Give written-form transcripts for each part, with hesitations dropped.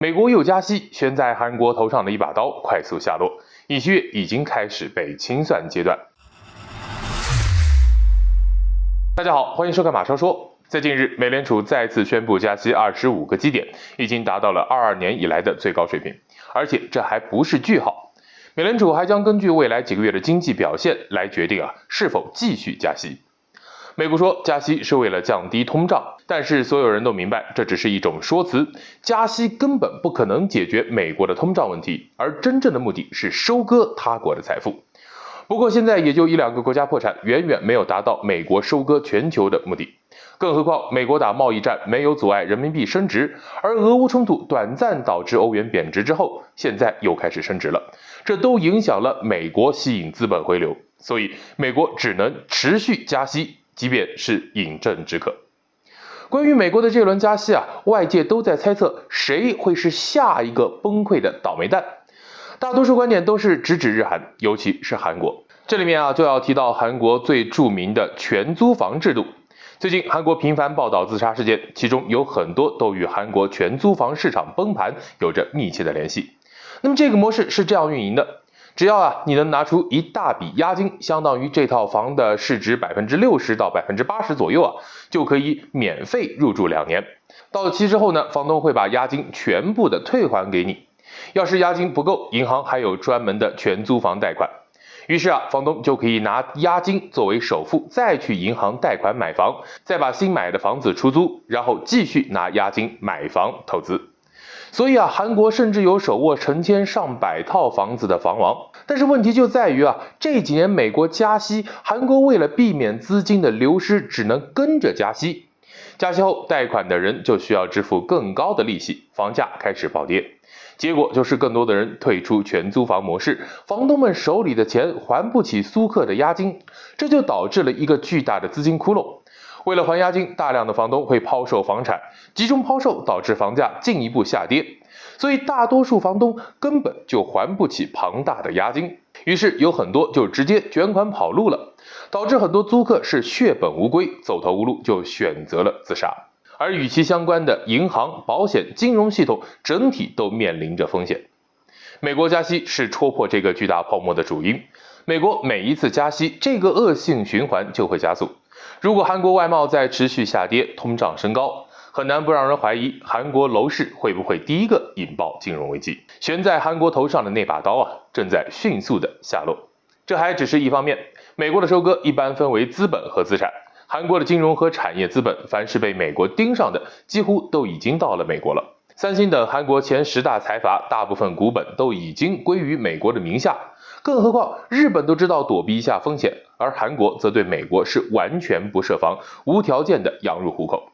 美国又加息，悬在韩国头上的一把刀快速下落，尹锡悦已经开始被清算阶段。大家好，欢迎收看马超说。在近日，美联储再次宣布加息25个基点，已经达到了22年以来的最高水平，而且这还不是句号。美联储还将根据未来几个月的经济表现来决定是否继续加息。美国说加息是为了降低通胀，但是所有人都明白这只是一种说辞，加息根本不可能解决美国的通胀问题，而真正的目的是收割他国的财富。不过现在也就1、2个国家破产，远远没有达到美国收割全球的目的。更何况美国打贸易战没有阻碍人民币升值，而俄乌冲突短暂导致欧元贬值之后，现在又开始升值了，这都影响了美国吸引资本回流，所以美国只能持续加息，即便是饮鸩止渴。关于美国的这轮加息外界都在猜测谁会是下一个崩溃的倒霉蛋。大多数观点都是直指日韩，尤其是韩国。这里面就要提到韩国最著名的全租房制度。最近韩国频繁报道自杀事件，其中有很多都与韩国全租房市场崩盘有着密切的联系。那么这个模式是这样运营的，只要你能拿出一大笔押金，相当于这套房的市值60%到80%左右就可以免费入住2年。到期之后呢，房东会把押金全部的退还给你。要是押金不够，银行还有专门的全租房贷款。于是房东就可以拿押金作为首付，再去银行贷款买房，再把新买的房子出租，然后继续拿押金买房投资。所以韩国甚至有手握成千上百套房子的房王。但是问题就在于这几年美国加息，韩国为了避免资金的流失，只能跟着加息。加息后，贷款的人就需要支付更高的利息，房价开始暴跌。结果就是更多的人退出全租房模式，房东们手里的钱还不起租客的押金，这就导致了一个巨大的资金窟窿。为了还押金，大量的房东会抛售房产，集中抛售导致房价进一步下跌，所以大多数房东根本就还不起庞大的押金，于是有很多就直接卷款跑路了，导致很多租客是血本无归，走投无路就选择了自杀。而与其相关的银行、保险、金融系统整体都面临着风险。美国加息是戳破这个巨大泡沫的主因，美国每一次加息，这个恶性循环就会加速。如果韩国外贸在持续下跌，通胀升高，很难不让人怀疑韩国楼市会不会第一个引爆金融危机。悬在韩国头上的那把刀正在迅速的下落。这还只是一方面，美国的收割一般分为资本和资产。韩国的金融和产业资本，凡是被美国盯上的，几乎都已经到了美国了。三星等韩国前10大财阀，大部分股本都已经归于美国的名下。更何况日本都知道躲避一下风险，而韩国则对美国是完全不设防，无条件的养入虎口。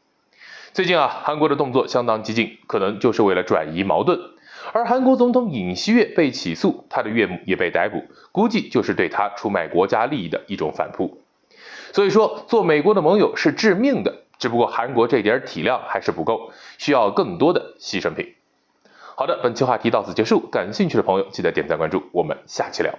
最近韩国的动作相当激进，可能就是为了转移矛盾。而韩国总统尹锡悦被起诉，他的岳母也被逮捕，估计就是对他出卖国家利益的一种反扑。所以说，做美国的盟友是致命的，只不过韩国这点体量还是不够，需要更多的牺牲品。好的，本期话题到此结束，感兴趣的朋友记得点赞关注，我们下期聊。